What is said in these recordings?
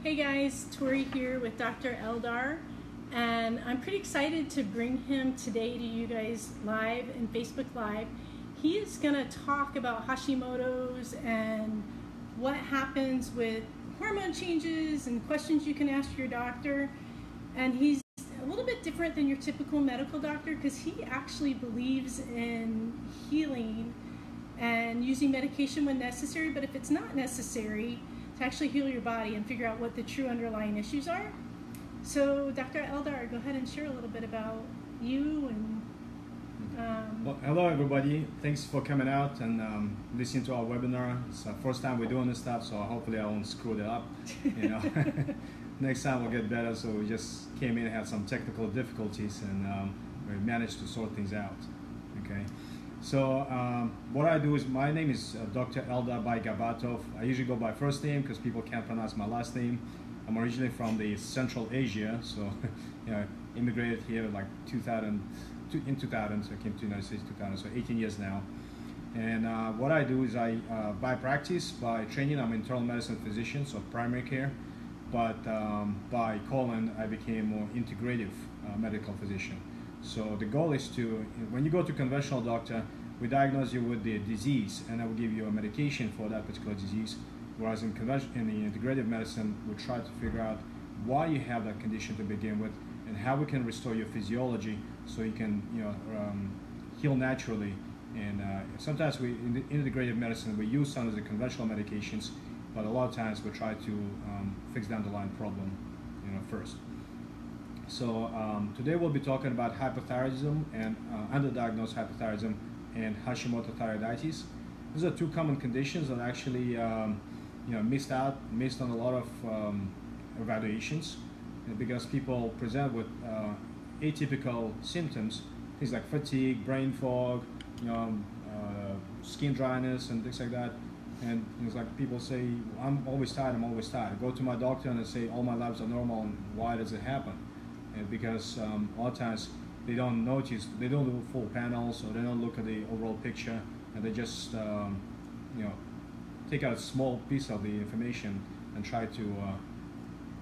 Hey guys, Tori here with Dr. Eldar, and I'm pretty excited to bring him today to you guys live in Facebook Live. He is going to talk about Hashimoto's and what happens with hormone changes and questions you can ask your doctor. And he's a little bit different than your typical medical doctor because he actually believes in healing and using medication when necessary, but if it's not necessary, to actually heal your body and figure out what the true underlying issues are. So, Dr. Eldar, go ahead and share a little bit about you and. Well, hello everybody. Thanks for coming out and listening to our webinar. It's the first time we're doing this stuff, so hopefully I won't screw it up. You know, next time we'll get better. So we just came in and had some technical difficulties, and we managed to sort things out. Okay. So what I do is, my name is Dr. Eldar Baygabatov. I usually go by first name because people can't pronounce my last name. I'm originally from the Central Asia, so you know, immigrated here like in 2000, so I came to the United States 2000, so 18 years now. And what I do is by practice, by training, I'm an internal medicine physician, so primary care. But by calling, I became a more integrative medical physician. So the goal is to, when you go to a conventional doctor, we diagnose you with the disease and I will give you a medication for that particular disease. Whereas in the integrative medicine, we try to figure out why you have that condition to begin with and how we can restore your physiology so you can, heal naturally. And sometimes in the integrative medicine, we use some of the conventional medications, but a lot of times we try to fix the underlying problem, first. So today we'll be talking about hypothyroidism and underdiagnosed hypothyroidism and Hashimoto thyroiditis. These are two common conditions that actually missed on a lot of evaluations because people present with atypical symptoms, things like fatigue, brain fog, skin dryness and things like that. And it's like people say, I'm always tired. I go to my doctor and they say all my labs are normal, and why does it happen? Because a lot of times they don't notice, they don't do full panels, or they don't look at the overall picture, and they just take out a small piece of the information and try to.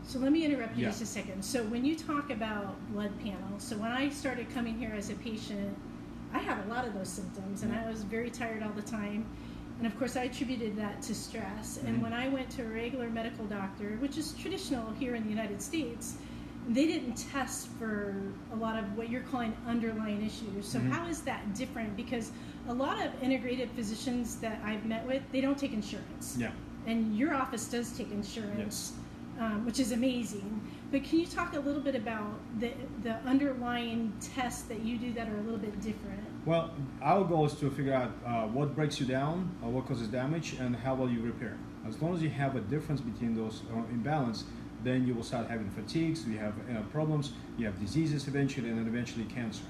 So let me interrupt you just a second. So when you talk about blood panels, so when I started coming here as a patient, I had a lot of those symptoms, and I was very tired all the time. And of course, I attributed that to stress. And when I went to a regular medical doctor, which is traditional here in the United States, they didn't test for a lot of what you're calling underlying issues. So how is that different? Because a lot of integrative physicians that I've met with, they don't take insurance. Yeah. And your office does take insurance, which is amazing. But can you talk a little bit about the underlying tests that you do that are a little bit different? Well, our goal is to figure out what breaks you down, or what causes damage, and how will you repair. As long as you have a difference between those imbalance, then you will start having fatigues, you have problems, you have diseases eventually, and then eventually cancer.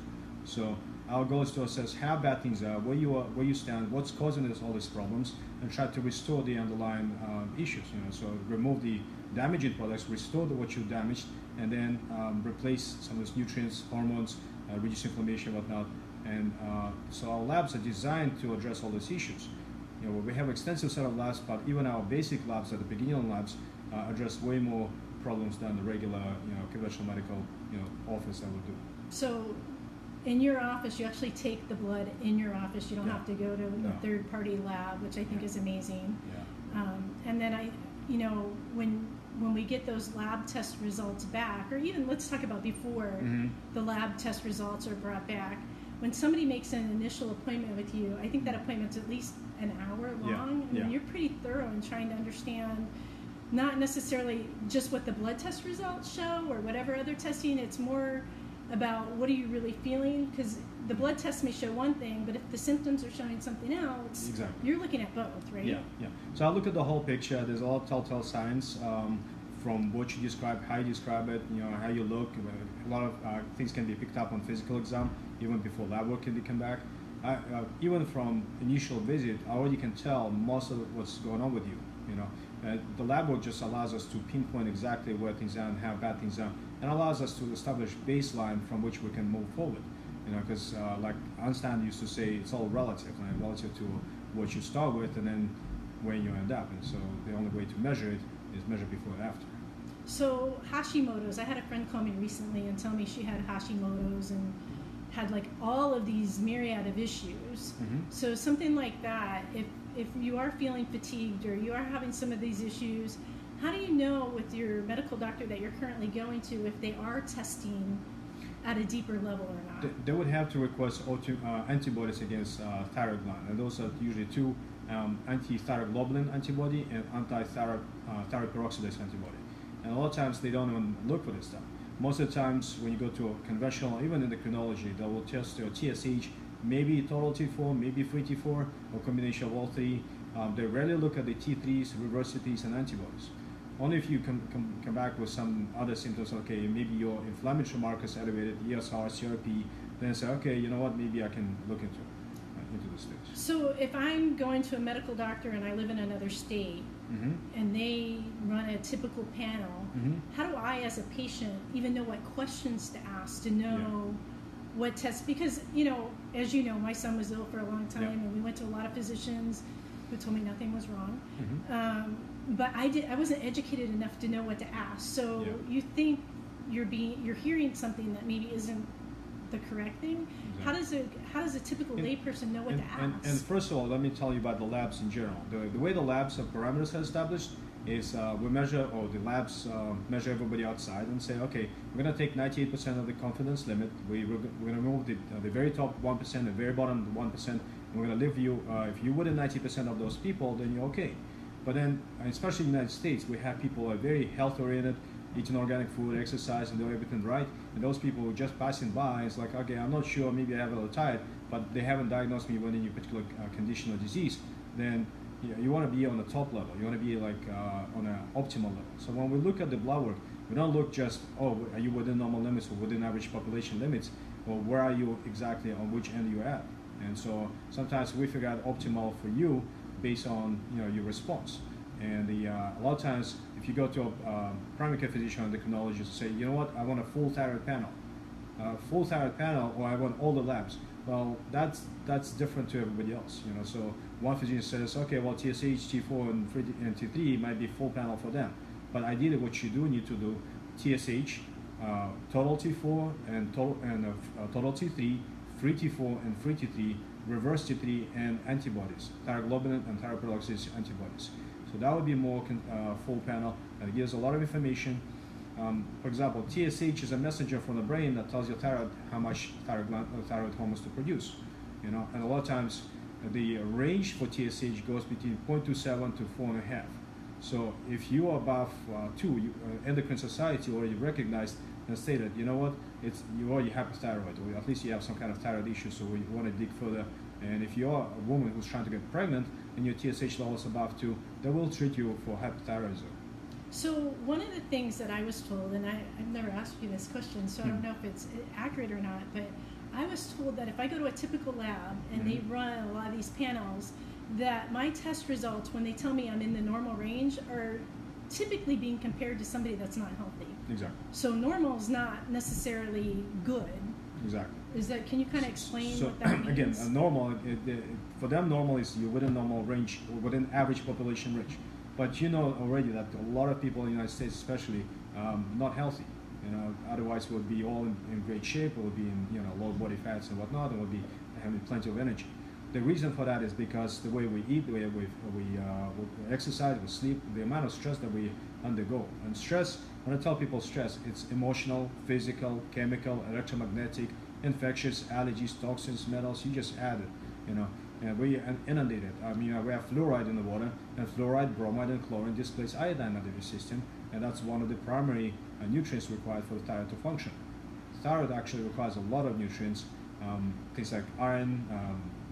So our goal is to assess how bad things are, where you stand, what's causing all these problems, and try to restore the underlying issues. So remove the damaging products, restore what you damaged, and then replace some of those nutrients, hormones, reduce inflammation, whatnot. And so our labs are designed to address all these issues. We have extensive set of labs, but even our basic labs at the beginning labs address way more problems than the regular, conventional medical, office that would do. So, in your office, you actually take the blood in your office. You don't have to go to a third-party lab, which I think is amazing. Yeah. And then when we get those lab test results back, or even let's talk about before the lab test results are brought back. When somebody makes an initial appointment with you, I think that appointment's at least an hour long. I mean, you're pretty thorough in trying to understand not necessarily just what the blood test results show or whatever other testing. It's more about what are you really feeling, because the blood test may show one thing, but if the symptoms are showing something else, you're looking at both, right? Yeah. So I look at the whole picture. There's a lot of telltale signs from what you describe, how you describe it, how you look. A lot of things can be picked up on physical exam, even before lab work can come back. Even from initial visit, I already can tell most of what's going on with you. The lab work just allows us to pinpoint exactly where things are and how bad things are, and allows us to establish baseline from which we can move forward. Because like Einstein used to say, it's all relative, relative to what you start with and then where you end up. And so the only way to measure it is measure before and after. So Hashimoto's, I had a friend call me recently and tell me she had Hashimoto's and had like all of these myriad of issues. So something like that, if you are feeling fatigued or you are having some of these issues, how do you know with your medical doctor that you're currently going to if they are testing at a deeper level or not? They would have to request antibodies against thyroid gland, and those are usually two anti-thyroglobulin antibody and anti-thyroid peroxidase antibody. And a lot of times they don't even look for this stuff. Most of the times when you go to a conventional, even endocrinology, they will test your TSH, maybe total T4, maybe free T4, or combination of all three. They rarely look at the T3s, reverse T3s, and antibodies. Only if you come back with some other symptoms, okay, maybe your inflammatory markers elevated, ESR, CRP, then say, okay, you know what, maybe I can look into this stage. So if I'm going to a medical doctor and I live in another state, and they run a typical panel, how do I, as a patient, even know what questions to ask to know what tests? Because, as you know, my son was ill for a long time, and we went to a lot of physicians who told me nothing was wrong. But I wasn't educated enough to know what to ask. So you think you're hearing something that maybe isn't the correct thing? Exactly. How does a typical layperson know what to ask? And first of all, let me tell you about the labs in general. The way the labs of parameters are established is we measure, or the labs measure everybody outside and say, okay, we're going to take 98% of the confidence limit. We're going to remove the very top 1%, the very bottom 1%, and we're going to leave you, if you're within 90% of those people, then you're okay. But then, especially in the United States, we have people who are very health-oriented, eating organic food, exercise, and doing everything right. And those people who are just passing by, it's like, okay, I'm not sure, maybe I have a little tired, but they haven't diagnosed me with any particular condition or disease. Then you want to be on the top level. You want to be like on an optimal level. So when we look at the blood work, we don't look just, oh, are you within normal limits or within average population limits, or where are you exactly on which end you're at. And so sometimes we figure out optimal for you based on your response. And a lot of times, if you go to a primary care physician or endocrinologist, say, you know what, I want a full thyroid panel, or I want all the labs. Well, that's different to everybody else, So one physician says, okay, well, TSH, T4, and T3 might be full panel for them. But ideally, what you do need to do TSH, total T4 and total T3, free T4 and free T3, reverse T3, and antibodies, thyroglobulin and thyroid peroxidase antibodies. So that would be more full panel, and it gives a lot of information. For example, TSH is a messenger from the brain that tells your thyroid how much thyroid hormones to produce. And a lot of times the range for TSH goes between 0.27 to 4.5. So if you are above 2, Endocrine Society already recognized and stated, you know what, you already have hypothyroid, or at least you have some kind of thyroid issue, so we want to dig further. And if you are a woman who's trying to get pregnant and your TSH level is above 2, they will treat you for hypothyroidism. So one of the things that I was told, and I've never asked you this question, so I don't know if it's accurate or not, but I was told that if I go to a typical lab and they run a lot of these panels, that my test results, when they tell me I'm in the normal range, are typically being compared to somebody that's not healthy. Exactly. So normal is not necessarily good. Exactly. Can you kind of explain what that means? Again, normal, for them, normal is you're within normal range, or within average population range. But you know already that a lot of people in the United States, especially, not healthy. Otherwise would be all in great shape, would be in low body fats and whatnot, and would be having plenty of energy. The reason for that is because the way we eat, the way we exercise, we sleep, the amount of stress that we undergo. And stress, when I tell people stress, it's emotional, physical, chemical, electromagnetic, infectious, allergies, toxins, metals. You just add it, and we inundate it. We have fluoride in the water, and fluoride, bromide, and chlorine displace iodine out of the system, and that's one of the primary nutrients required for the thyroid to function. Thyroid actually requires a lot of nutrients, things like iron,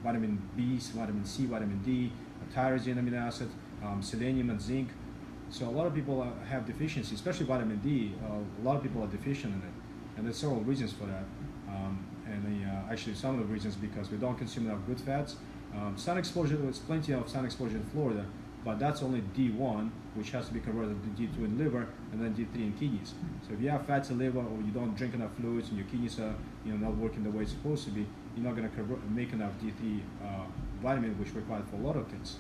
vitamin B, vitamin C, vitamin D, tyrosine amino acid, selenium, and zinc. So a lot of people have deficiency, especially vitamin D. A lot of people are deficient in it, and there's several reasons for that. Actually, some of the reasons because we don't consume enough good fats. Sun exposure, there's plenty of sun exposure in Florida, but that's only D1, which has to be converted to D2 in liver, and then D3 in kidneys. So if you have fatty liver, or you don't drink enough fluids, and your kidneys are not working the way it's supposed to be, you're not going to make enough D3 vitamin, which is required for a lot of things.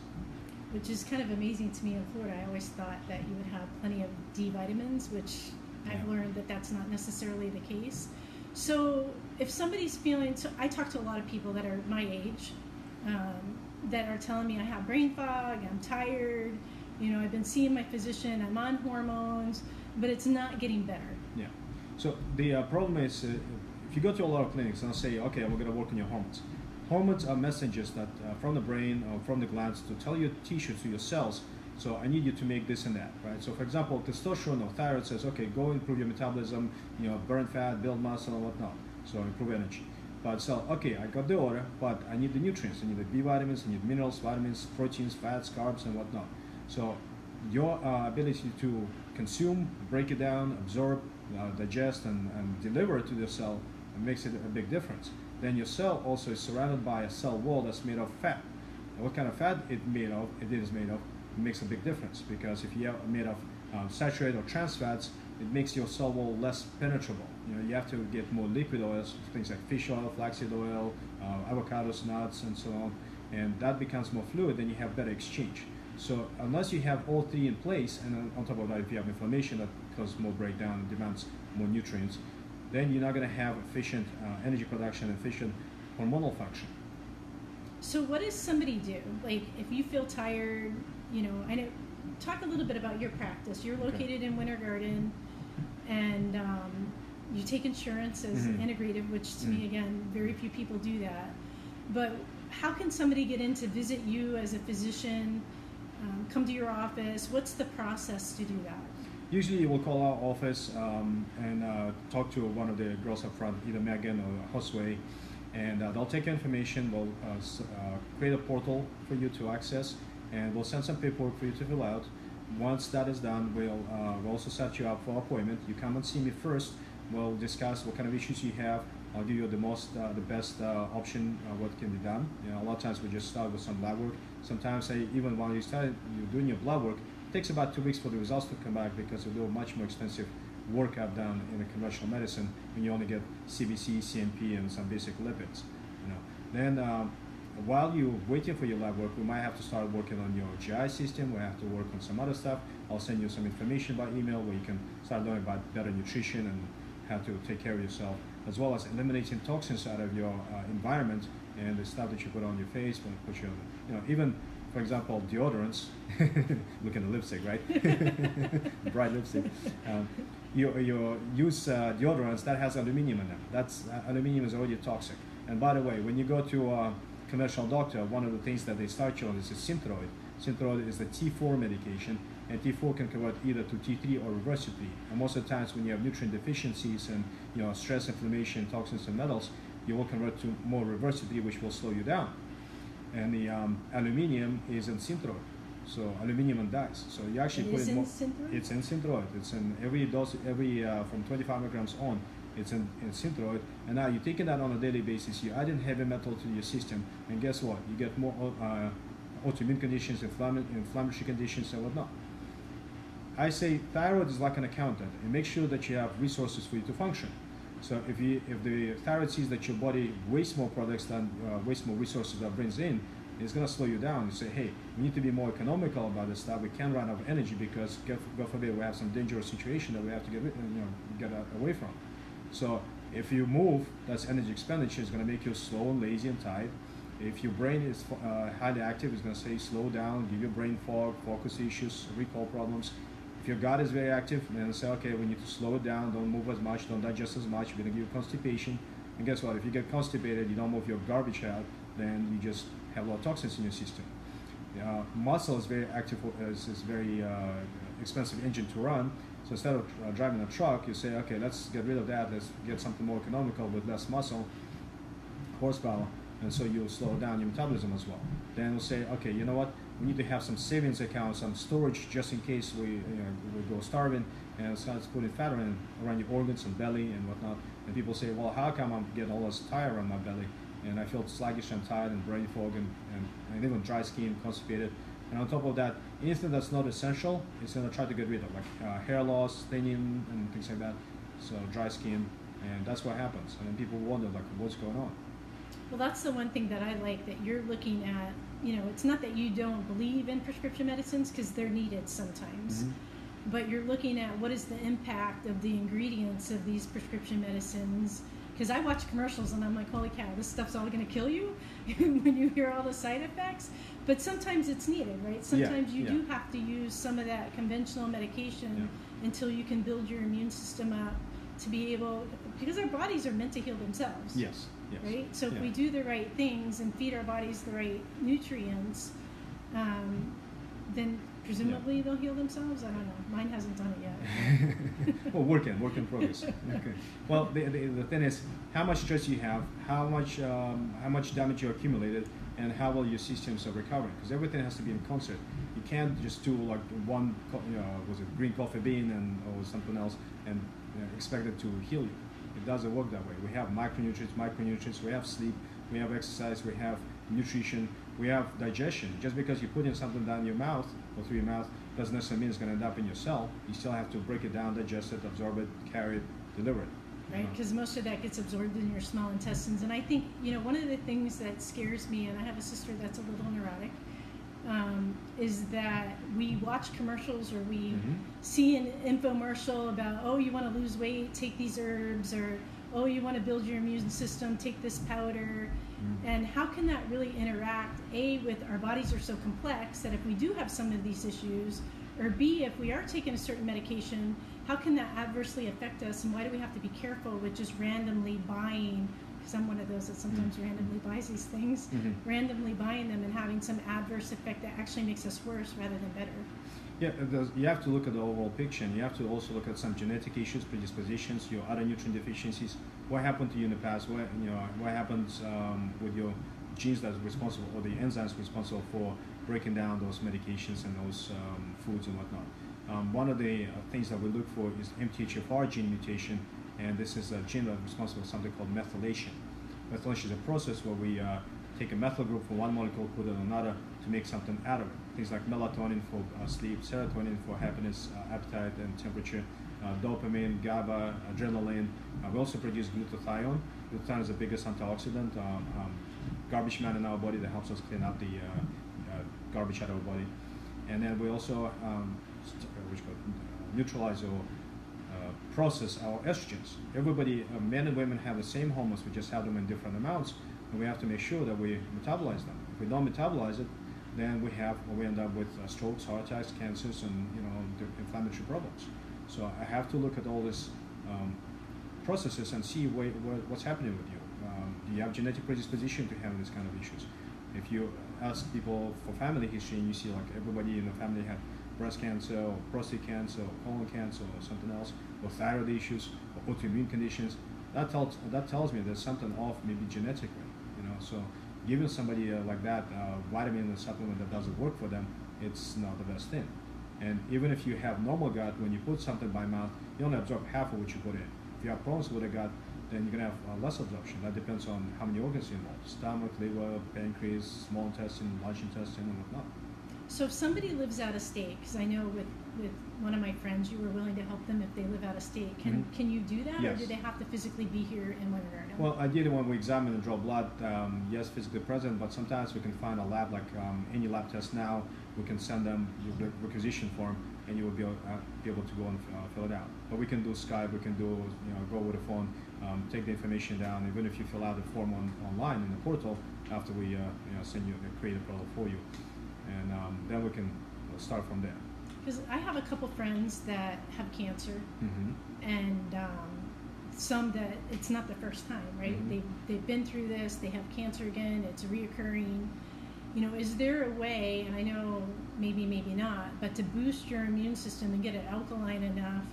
which is kind of amazing to me in Florida. I always thought that you would have plenty of D vitamins, which I've learned that that's not necessarily the case. So if somebody's feeling, so I talk to a lot of people that are my age that are telling me I have brain fog, I'm tired, I've been seeing my physician, I'm on hormones, but it's not getting better. Yeah. So the problem is, if you go to a lot of clinics and they'll say, okay, we're going to work on your hormones. Hormones are messengers that from the brain or from the glands to tell your tissue, to your cells, so I need you to make this and that, right? So for example, testosterone or thyroid says, okay, go improve your metabolism, burn fat, build muscle and whatnot, so improve energy. But so, okay, I got the order, but I need the nutrients. I need the B vitamins, I need minerals, vitamins, proteins, fats, carbs, and whatnot. So your ability to consume, break it down, absorb, digest, and deliver it to the cell makes it a big difference. Then your cell also is surrounded by a cell wall that's made of fat. And what kind of fat it is made of, it makes a big difference, because if you are made of saturated or trans fats, it makes your cell wall less penetrable. You have to get more liquid oils, things like fish oil, flaxseed oil, avocados, nuts, and so on, and that becomes more fluid, then you have better exchange. So unless you have all three in place, and on top of that, if you have inflammation that causes more breakdown and demands more nutrients, then you're not going to have efficient energy production, efficient hormonal function. So what does somebody do? Like, if you feel tired, I know, talk a little bit about your practice. You're located in Winter Garden, and you take insurance as integrative, which to me, again, very few people do that. But how can somebody get in to visit you as a physician, come to your office? What's the process to do that? Usually you will call our office and talk to one of the girls up front, either Megan or Josue, and they'll take your information. We'll create a portal for you to access, and we'll send some paperwork for you to fill out. Once that is done, we'll also set you up for an appointment. You come and see me first. We'll discuss what kind of issues you have. I'll give you the best option, what can be done. A lot of times we just start with some lab work. Sometimes even while you're doing your blood work, it takes about 2 weeks for the results to come back, because we do a much more extensive workup done in the conventional medicine when you only get CBC, CMP, and some basic lipids. Then while you're waiting for your lab work, we might have to start working on your GI system. We have to work on some other stuff. I'll send you some information by email where you can start learning about better nutrition and how to take care of yourself, as well as eliminating toxins out of your environment and the stuff that you put on your face, when you put your, even, for example, deodorants. Look at the lipstick, right? Bright lipstick. You use deodorants that has aluminum in them. Aluminum is already toxic. And by the way, when you go to a conventional doctor, one of the things that they start you on is Synthroid. Synthroid is the T4 medication, and T4 can convert either to T3 or reverse to T3. And most of the times when you have nutrient deficiencies and stress, inflammation, toxins, and metals, you will convert to more reverse to T3, which will slow you down. And the aluminum is in Synthroid, so aluminum and dyes. So you actually put it more. It's in Synthroid. It's in every dose, from 25 milligrams on. It's in Synthroid, and now you're taking that on a daily basis. You're adding heavy metal to your system, and guess what? You get more autoimmune conditions, inflammatory conditions, and whatnot. I say thyroid is like an accountant, and make sure that you have resources for you to function. So if the thyroid sees that your body wastes more products than wastes more resources that brings in, it's going to slow you down. You say, hey, we need to be more economical about this stuff. We can't run out of energy, because God forbid we have some dangerous situation that we have to get away from. So if you move, that's energy expenditure. It's going to make you slow and lazy and tired. If your brain is highly active, it's going to say slow down, give your brain fog, focus issues, recall problems. If your gut is very active, then it'll say, okay, we need to slow it down, don't move as much, don't digest as much, we're going to give you constipation. And guess what? If you get constipated, you don't move your garbage out, then you just have a lot of toxins in your system. Muscle is very active, is very expensive engine to run. So instead of driving a truck, you say, okay, let's get rid of that, let's get something more economical with less muscle, horsepower, and so you'll slow down your metabolism as well. Then we'll say, okay, you know what, we need to have some savings accounts, some storage just in case we go starving, and start putting fat around your organs and belly and whatnot. And people say, well, how come I'm getting all this tire on my belly, and I feel sluggish and tired and brain fog and even dry skin, constipated. And on top of that, anything that's not essential, it's going to try to get rid of, like hair loss, thinning, and things like that. So dry skin, and that's what happens. And then people wonder, like, what's going on? Well, that's the one thing that I like, that you're looking at. You know, it's not that you don't believe in prescription medicines, because they're needed sometimes. Mm-hmm. But you're looking at what is the impact of the ingredients of these prescription medicines. Because I watch commercials and I'm like, holy cow, this stuff's all going to kill you when you hear all the side effects. But sometimes it's needed, right? Sometimes you do have to use some of that conventional medication until you can build your immune system up to be able, because our bodies are meant to heal themselves. Yes. Yes. Right? So if we do the right things and feed our bodies the right nutrients, then presumably they'll heal themselves. I don't know. Mine hasn't done it yet. Well, work in progress. Okay. Well, the thing is, how much stress you have, how much damage you accumulated, and how well your systems are recovering. Because everything has to be in concert. You can't just do like one, was it green coffee bean or something else, and expect it to heal you. It doesn't work that way. We have micronutrients, we have sleep, we have exercise, we have nutrition, we have digestion. Just because you put in something down your mouth or through your mouth doesn't necessarily mean it's going to end up in your cell. You still have to break it down, digest it, absorb it, carry it, deliver it. Right, because most of that gets absorbed in your small intestines. And I think, one of the things that scares me, and I have a sister that's a little neurotic, is that we watch commercials, or we see an infomercial about, oh, you want to lose weight, take these herbs, or oh, you want to build your immune system, take this powder. And how can that really interact, A, with our bodies are so complex that if we do have some of these issues, or B, if we are taking a certain medication, how can that adversely affect us, and why do we have to be careful with just randomly buying, because I'm one of those that sometimes randomly buys these things, randomly buying them and having some adverse effect that actually makes us worse rather than better. Yeah, you have to look at the overall picture, and you have to also look at some genetic issues, predispositions, your other nutrient deficiencies. What happened to you in the past? What happens with your genes that's responsible, or the enzymes responsible for breaking down those medications and those foods and whatnot. One of the things that we look for is MTHFR gene mutation, and this is a gene that's responsible for something called methylation. Methylation is a process where we take a methyl group from one molecule, put it on another to make something out of it. Things like melatonin for sleep, serotonin for happiness, appetite and temperature, dopamine, GABA, adrenaline. We also produce glutathione. Glutathione is the biggest antioxidant, garbage man in our body that helps us clean up the garbage out of our body. And then we also neutralize or process our estrogens. Everybody, men and women, have the same hormones, we just have them in different amounts, and we have to make sure that we metabolize them. If we don't metabolize it, then we end up with strokes, heart attacks, cancers, and inflammatory problems. So I have to look at all these processes and see what's happening with you. Do you have genetic predisposition to having these kind of issues? If you ask people for family history, and you see like everybody in the family had breast cancer, or prostate cancer, or colon cancer, or something else, or thyroid issues, or autoimmune conditions, that tells me there's something off, maybe genetically. So giving somebody like that vitamin or supplement that doesn't work for them, it's not the best thing. And even if you have normal gut, when you put something by mouth, you only absorb half of what you put in. If you have problems with the gut, then you're going to have less absorption. That depends on how many organs are involved: stomach, liver, pancreas, small intestine, large intestine, and whatnot. So if somebody lives out of state, because I know with one of my friends, you were willing to help them if they live out of state. Can you do that, yes. Or do they have to physically be here in Winter? Well, ideally when we examine and draw blood, yes, physically present, but sometimes we can find a lab, like any lab test now, we can send them the requisition form, and you will be able to go and fill it out. But we can do Skype, we can do, go with a phone, take the information down, even if you fill out the form online in the portal, after we send you, create a portal for you. And then we can start from there. Because I have a couple friends that have cancer, and some that it's not the first time, right? They've been through this, they have cancer again, it's reoccurring. Is there a way, and I know maybe not, but to boost your immune system and get it alkaline enough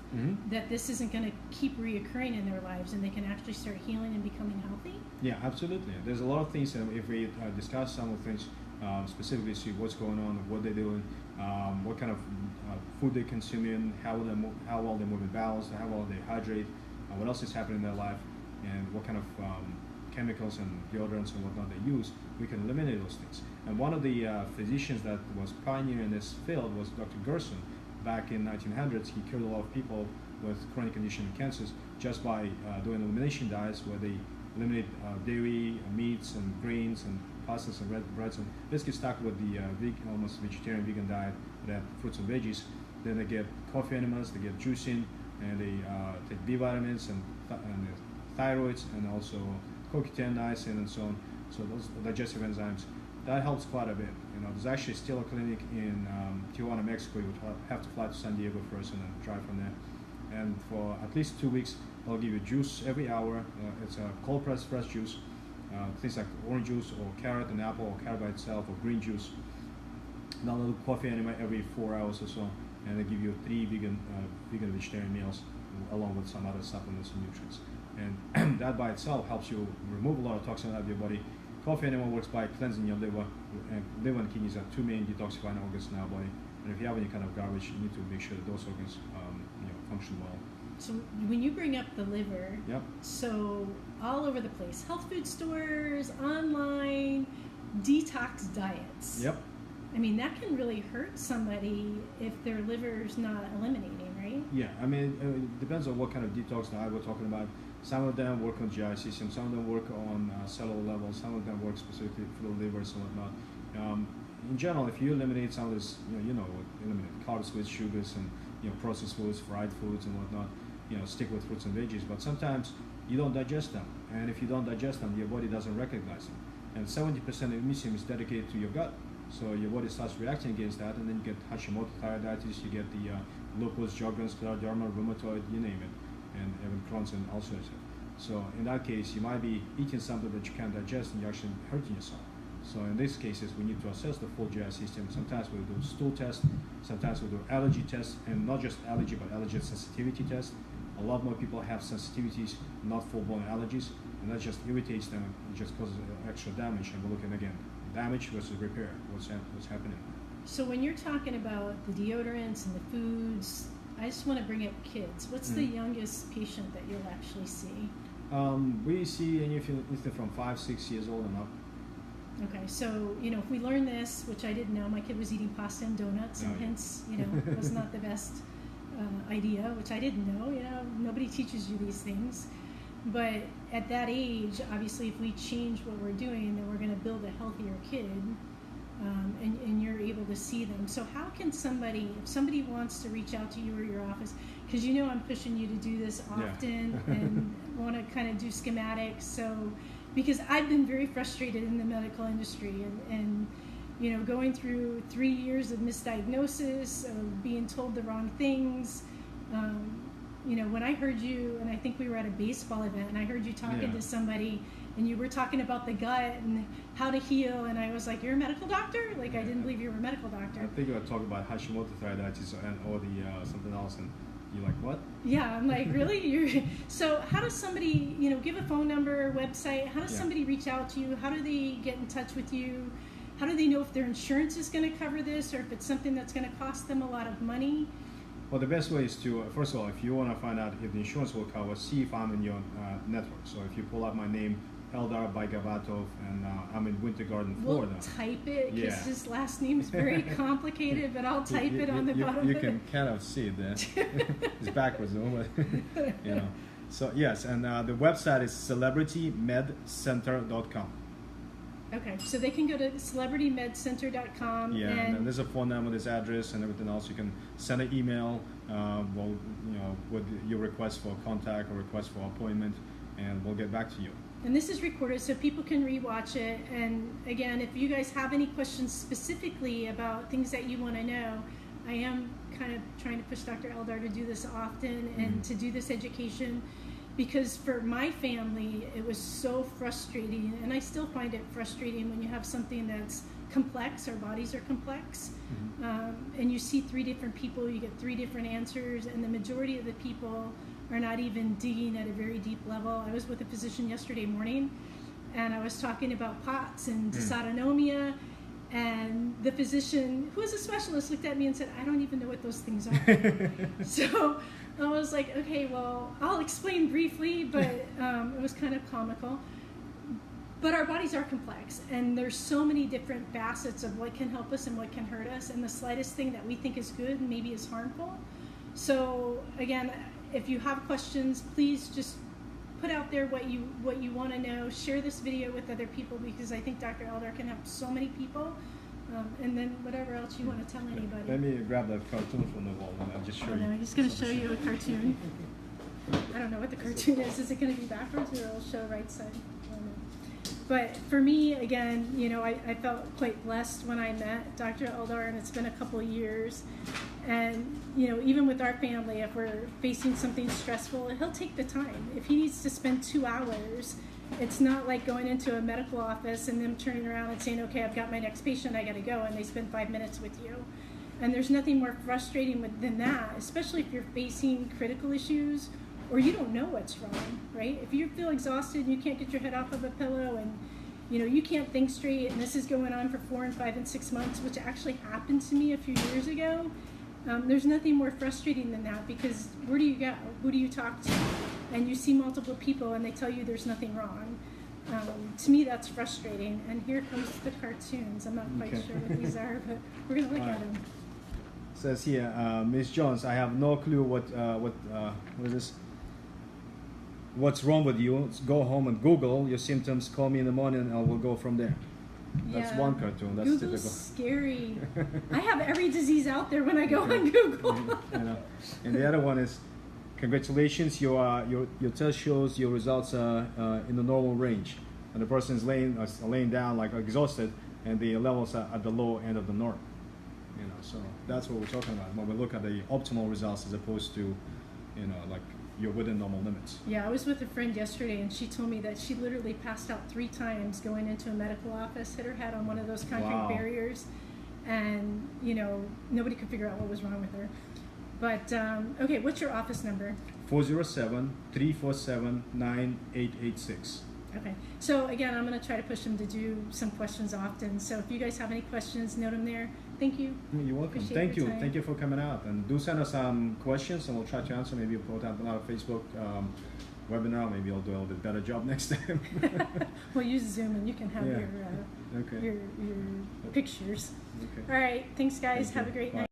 that this isn't going to keep reoccurring in their lives, and they can actually start healing and becoming healthy? Yeah, absolutely. There's a lot of things, and if we discuss some of the things, specifically see what's going on, what they're doing, what kind of food they're consuming, how well they move in balance, how well they hydrate, what else is happening in their life, and what kind of chemicals and deodorants and whatnot they use, we can eliminate those things. And one of the physicians that was pioneering in this field was Dr. Gerson. Back in 1900s, he cured a lot of people with chronic condition and cancers just by doing elimination diets where they eliminate dairy, meats, and grains, and pastas and red breads, and basically start with the almost vegetarian vegan diet with that fruits and veggies. Then they get coffee enemas, they get juicing, and they take B vitamins and thyroids, and also CoQ10, niacin, and so on. So those digestive enzymes, that helps quite a bit. There's actually still a clinic in Tijuana, Mexico. You would have to fly to San Diego first and then drive from there. And for at least 2 weeks, they'll give you juice every hour. It's a cold pressed fresh juice, things like orange juice or carrot and apple, or carrot by itself, or green juice. Now they'll do coffee enema every 4 hours or so, and they give you 3 vegan vegetarian meals along with some other supplements and nutrients. And that by itself helps you remove a lot of toxins out of your body. Coffee enema works by cleansing your liver, and liver and kidneys are 2 main detoxifying organs in our body. And if you have any kind of garbage, you need to make sure that those organs function well. So when you bring up the liver, yep. So all over the place, health food stores, online, detox diets. Yep. I mean, that can really hurt somebody if their liver's not eliminating, right? Yeah, I mean, it depends on what kind of detox diet we're talking about. Some of them work on GI system, some of them work on cellular level, some of them work specifically for the livers and whatnot. In general, if you eliminate some of this, eliminate carbs, sweets, sugars, and processed foods, fried foods, and whatnot, stick with fruits and veggies. But sometimes you don't digest them, and if you don't digest them, your body doesn't recognize them. And 70% of immune system is dedicated to your gut, so your body starts reacting against that, and then you get Hashimoto thyroiditis, you get the lupus, Sjogren's, scleroderma, rheumatoid, you name it, and even Crohn's and ulcerative. So in that case, you might be eating something that you can't digest, and you're actually hurting yourself. So in these cases, we need to assess the full GI system. Sometimes we do stool tests, sometimes we do allergy tests, and not just allergy, but allergen sensitivity tests. A lot more people have sensitivities, not full-blown allergies, and that just irritates them. It just causes extra damage. And we're looking again, damage versus repair. What's happening? So when you're talking about the deodorants and the foods, I just want to bring up kids. What's the youngest patient that you'll actually see? We see anything from 5-6 years old and up. Okay, so if we learn this, which I didn't know, my kid was eating pasta and donuts, and hence was not the best idea, which I didn't know. Nobody teaches you these things, but at that age, obviously, if we change what we're doing, then we're going to build a healthier kid, and you're able to see them. So how can somebody, if somebody wants to reach out to you or your office, because I'm pushing you to do this often and want to kind of do schematics, so. Because I've been very frustrated in the medical industry and going through 3 years of misdiagnosis, of being told the wrong things. When I heard you, and I think we were at a baseball event, and I heard you talking to somebody, and you were talking about the gut and how to heal, and I was like, "You're a medical doctor?" I didn't believe you were a medical doctor. I think you were talking about Hashimoto thyroiditis or the something else, and you're like, what? Yeah, I'm like, really? So how does somebody, give a phone number, website? How does somebody reach out to you? How do they get in touch with you? How do they know if their insurance is going to cover this, or if it's something that's going to cost them a lot of money? Well, the best way is to, first of all, if you want to find out if the insurance will cover, see if I'm in your network. So if you pull up my name, Eldar Baigavatov, and I'm in Winter Garden, Florida. We'll type it, because his last name is very complicated, but I'll type it on the bottom. You can kind of see it there. It's backwards, but So yes, and the website is celebritymedcenter.com. Okay, so they can go to celebritymedcenter.com. Yeah, and there's a phone number, there's address, and everything else. You can send an email, with your request for contact or request for appointment, and we'll get back to you. And this is recorded so people can rewatch it. And again, if you guys have any questions specifically about things that you want to know, I am kind of trying to push Dr. Eldar to do this often and to do this education, because for my family, it was so frustrating, and I still find it frustrating when you have something that's complex. Our bodies are complex, and you see 3 different people, you get 3 different answers, and the majority of the people are not even digging at a very deep level. I was with a physician yesterday morning, and I was talking about POTS and dysautonomia, and the physician, who was a specialist, looked at me and said, "I don't even know what those things are." So I was like, okay, well, I'll explain briefly, but it was kind of comical. But our bodies are complex, and there's so many different facets of what can help us and what can hurt us, and the slightest thing that we think is good maybe is harmful. So again, if you have questions, please just put out there what you want to know. Share this video with other people because I think Dr. Eldar can help so many people. And then whatever else you want to tell anybody. Let me grab the cartoon from the wall and I'll just show you. He's going to show you a cartoon. I don't know what the cartoon is. Is it going to be backwards or it'll show right side? I don't know. But for me, again, you know, I felt quite blessed when I met Dr. Eldar, and it's been a couple of years. And, you know, even with our family, if we're facing something stressful, he'll take the time. If he needs to spend 2 hours, it's not like going into a medical office and them turning around and saying, okay, I've got my next patient, I got to go, and they spend 5 minutes with you. And there's nothing more frustrating than that, especially if you're facing critical issues or you don't know what's wrong, right? If you feel exhausted and you can't get your head off of a pillow and, you know, you can't think straight and this is going on for 4 and 5 and 6 months, which actually happened to me a few years ago, there's nothing more frustrating than that because where do you go? Who do you talk to? And you see multiple people and they tell you there's nothing wrong. To me, that's frustrating. And here comes the cartoons. I'm not quite sure what these are, but we're going to look at them. It says here, Ms. Jones, I have no clue what is this? What's wrong with you? Go home and Google your symptoms. Call me in the morning and we'll go from there. That's one cartoon. That's Google's typical. Scary. I have every disease out there when I go on Google. You know. And the other one is, congratulations, your test shows your results are in the normal range, and the person is laying down like exhausted, and the levels are at the low end of the norm. You know, so that's what we're talking about when we look at the optimal results as opposed to, you know, like you're within normal limits. Yeah, I was with a friend yesterday, and she told me that she literally passed out 3 times going into a medical office, hit her head on one of those concrete barriers, and you know nobody could figure out what was wrong with her. But, okay, what's your office number? 407-347-9886. Okay, so again, I'm going to try to push them to do some questions often. So if you guys have any questions, note them there. Thank you. You're welcome. Appreciate Thank your you. time. Thank you for coming out. And do send us some questions, and we'll try to answer. Maybe we'll put out a Facebook webinar. Maybe I'll do a little bit better job next time. We'll use Zoom, and you can have your pictures. Okay. All right, thanks, guys. Thank Have you. a great Bye. night.